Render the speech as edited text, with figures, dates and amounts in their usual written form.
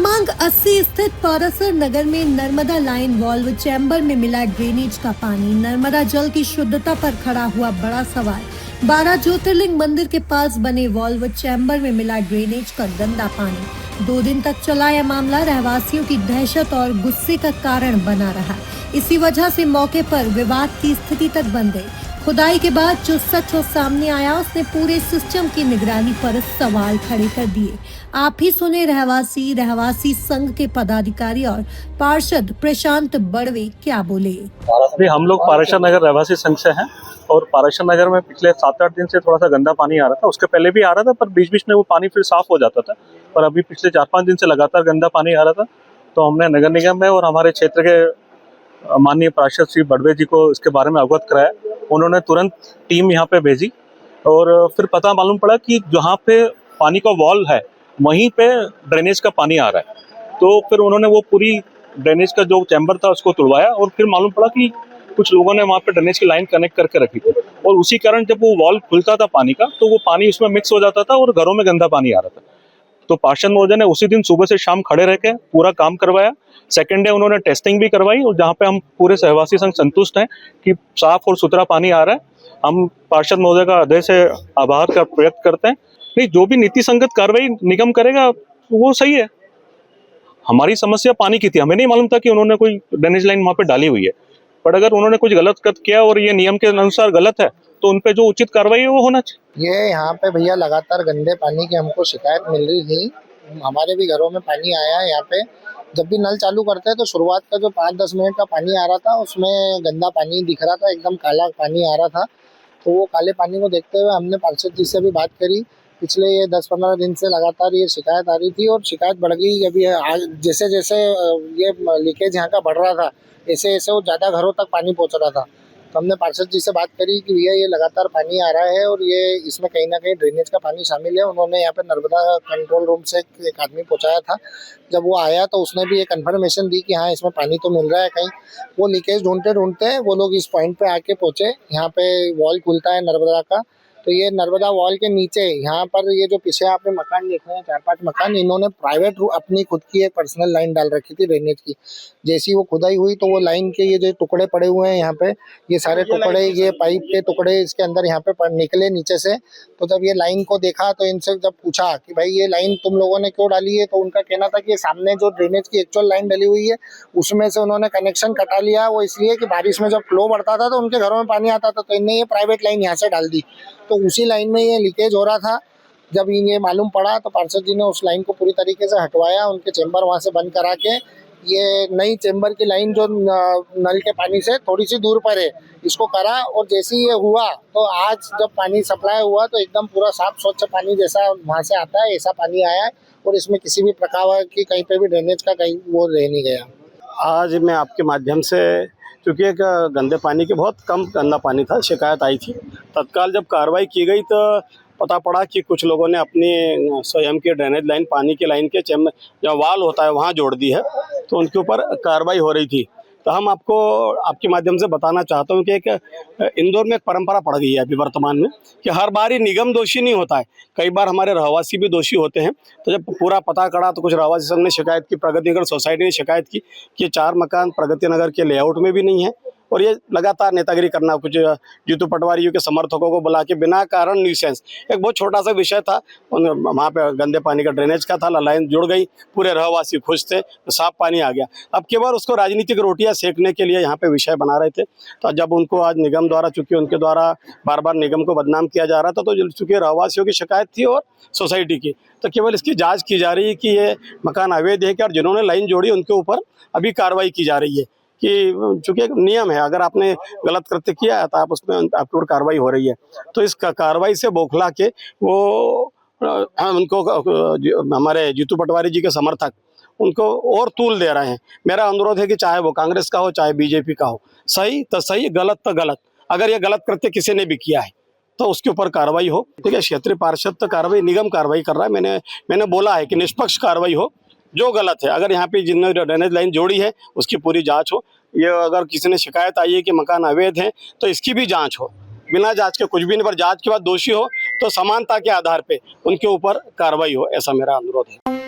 क्रमांक 80 स्थित पारासर नगर में नर्मदा लाइन वॉल्व चैम्बर में मिला ड्रेनेज का पानी। नर्मदा जल की शुद्धता पर खड़ा हुआ बड़ा सवाल। 12 ज्योतिर्लिंग मंदिर के पास बने वॉल्व चैम्बर में मिला ड्रेनेज का गंदा पानी। 2 दिन तक चला यह मामला रहवासियों की दहशत और गुस्से का कारण बना रहा। इसी वजह से मौके पर विवाद की स्थिति तक बन गई। खुदाई के बाद जो सच हो सामने आया, उसने पूरे सिस्टम की निगरानी पर सवाल खड़े कर दिए। आप ही सुने रहवासी संघ के पदाधिकारी और पार्षद प्रशांत बड़वे क्या बोले। हम लोग पाराशर नगर रहवासी संघ से हैं और पाराशर नगर में पिछले 7-8 दिन से थोड़ा सा गंदा पानी आ रहा था। उसके पहले भी आ रहा था, पर बीच बीच में वो पानी फिर साफ हो जाता था। पर अभी पिछले 4-5 दिन से लगातार गंदा पानी आ रहा था, तो हमने नगर निगम में और हमारे क्षेत्र के माननीय पार्षद श्री बड़वे जी को इसके बारे में अवगत कराया। उन्होंने तुरंत टीम यहाँ पे भेजी और फिर पता मालूम पड़ा कि जहाँ पे पानी का वॉल है वहीं पे ड्रेनेज का पानी आ रहा है। तो फिर उन्होंने वो पूरी ड्रेनेज का जो चैम्बर था उसको तुड़वाया और फिर मालूम पड़ा कि कुछ लोगों ने वहाँ पे ड्रेनेज की लाइन कनेक्ट करके रखी थी और उसी कारण जब वो वॉल खुलता था पानी का, तो वो पानी उसमें मिक्स हो जाता था और घरों में गंदा पानी आ रहा था। तो पार्षद महोदय ने उसी दिन सुबह से शाम खड़े रह के पूरा काम करवाया। सेकेंड डे उन्होंने टेस्टिंग भी करवाई और जहाँ पे हम पूरे सहवासी संघ संतुष्ट हैं कि साफ और सुथरा पानी आ रहा है। हम पार्षद महोदय का हृदय से आभार का व्यक्त करते हैं। नहीं, जो भी नीति संगत कार्रवाई निगम करेगा वो सही है। हमारी समस्या पानी की थी, हमें नहीं मालूम था कि उन्होंने कोई ड्रेनेज लाइन वहाँ पे डाली हुई है। पर अगर उन्होंने कुछ गलत किया और ये नियम के अनुसार गलत है तो उन पे जो उचित कार्रवाई है वो होना चाहिए। ये यहाँ पे भैया लगातार गंदे पानी की हमको शिकायत मिल रही थी। हमारे भी घरों में पानी आया है। यहाँ पे जब भी नल चालू करते हैं तो शुरुआत का जो 5-10 मिनट का पानी आ रहा था उसमें गंदा पानी दिख रहा था, एकदम काला पानी आ रहा था। तो वो काले पानी को देखते हुए हमने पार्षद जी से भी बात करी। पिछले ये 10-15 दिन से लगातार ये शिकायत आ रही थी और शिकायत बढ़ गई। अभी जैसे जैसे ये लीकेज यहाँ का बढ़ रहा था, ऐसे ऐसे वो ज़्यादा घरों तक पानी पहुँच रहा था। तो हमने पार्षद जी से बात करी कि भैया ये लगातार पानी आ रहा है और ये इसमें कहीं ना कहीं ड्रेनेज का पानी शामिल है। उन्होंने यहाँ पे नर्मदा कंट्रोल रूम से एक आदमी पहुँचाया था। जब वो आया तो उसने भी ये कंफर्मेशन दी कि हाँ इसमें पानी तो मिल रहा है कहीं। वो लीकेज ढूंढते ढूंढते वो लोग इस पॉइंट पे आके पहुँचे। यहाँ पे वॉल खुलता है नर्मदा का, तो ये नर्मदा वॉल के नीचे यहाँ पर ये जो पीछे आपने मकान देख रहे हैं 4-5 मकान, इन्होंने प्राइवेट अपनी खुद की एक पर्सनल लाइन डाल रखी थी ड्रेनेज की। जैसी वो खुदाई हुई तो वो लाइन के ये जो टुकड़े पड़े हुए हैं यहाँ पे, ये सारे टुकड़े, ये पाइप के टुकड़े इसके अंदर यहाँ पे निकले नीचे से। तो जब ये लाइन को देखा तो इनसे जब पूछा कि भाई ये लाइन तुम लोगों ने क्यों डाली है, तो उनका कहना था कि ये सामने जो ड्रेनेज की एक्चुअल लाइन डली हुई है उसमें से उन्होंने कनेक्शन कटा लिया। वो इसलिए कि बारिश में जब फ्लो बढ़ता था तो उनके घरों में पानी आता था, तो इनने ये प्राइवेट लाइन यहाँ से डाल दी। तो उसी लाइन में ये लीकेज हो रहा था। जब ये मालूम पड़ा तो पार्षद जी ने उस लाइन को पूरी तरीके से हटवाया, उनके चैम्बर वहाँ से बंद करा के ये नई चैम्बर की लाइन जो नल के पानी से थोड़ी सी दूर पर है इसको करा। और जैसे ही ये हुआ तो आज जब पानी सप्लाई हुआ तो एकदम पूरा साफ स्वच्छ पानी जैसा वहाँ से आता है ऐसा पानी आया है और इसमें किसी भी प्रकार की कहीं पे भी ड्रेनेज का कहीं वो रह नहीं गया। आज मैं आपके माध्यम से, क्योंकि एक गंदे पानी के बहुत कम गंदा पानी था, शिकायत आई थी। तत्काल जब कार्रवाई की गई तो पता पड़ा कि कुछ लोगों ने अपनी स्वयं की ड्रेनेज लाइन, पानी की लाइन के चैम्बर जहाँ वाल होता है वहाँ जोड़ दी है, तो उनके ऊपर कार्रवाई हो रही थी। तो हम आपको आपके माध्यम से बताना चाहता हूँ कि एक इंदौर में एक परंपरा पड़ गई है अभी वर्तमान में कि हर बार ही निगम दोषी नहीं होता है, कई बार हमारे रहवासी भी दोषी होते हैं। तो जब पूरा पता करा तो कुछ रहवासी संघ ने शिकायत की, प्रगति नगर सोसाइटी ने शिकायत की कि ये 4 मकान प्रगति नगर के लेआउट में भी नहीं है और ये लगातार नेतागिरी करना, कुछ जीतू पटवारियों के समर्थकों को बुला के बिना कारण न्यूसेंस। एक बहुत छोटा सा विषय था, वहाँ पे गंदे पानी का ड्रेनेज का था, लाइन जुड़ गई, पूरे रहवासी खुश थे, साफ पानी आ गया। अब केवल उसको राजनीतिक रोटियां सेकने के लिए यहाँ पे विषय बना रहे थे। तो जब उनको आज निगम द्वारा, चूंकि उनके द्वारा बार बार निगम को बदनाम किया जा रहा था, तो चूंकि रहवासियों की शिकायत थी और सोसाइटी की, तो केवल इसकी जाँच की जा रही है कि ये मकान अवैध है क्या, और जिन्होंने लाइन जोड़ी उनके ऊपर अभी कार्रवाई की जा रही है। कि चूंकि एक नियम है, अगर आपने गलत कृत्य किया है तो आप उसमें आपके ऊपर कार्रवाई हो रही है। तो इस कार्रवाई से बौखला के वो उनको हमारे जीतू पटवारी जी के समर्थक उनको और तूल दे रहे हैं। मेरा अनुरोध है कि चाहे वो कांग्रेस का हो चाहे बीजेपी का हो, सही तो सही, गलत तो गलत। अगर ये गलत कृत्य किसी ने भी किया है तो उसके ऊपर कार्रवाई हो। ठीक है, क्षेत्रीय पार्षद तो कार्रवाई, निगम कार्रवाई कर रहा है। मैंने बोला है कि निष्पक्ष कार्रवाई हो। जो गलत है, अगर यहाँ पे जिन्होंने ड्रेनेज लाइन जोड़ी है उसकी पूरी जांच हो। ये अगर किसी ने शिकायत आई है कि मकान अवैध है तो इसकी भी जांच हो। बिना जांच के कुछ भी नहीं, पर जांच के बाद दोषी हो तो समानता के आधार पे उनके ऊपर कार्रवाई हो, ऐसा मेरा अनुरोध है।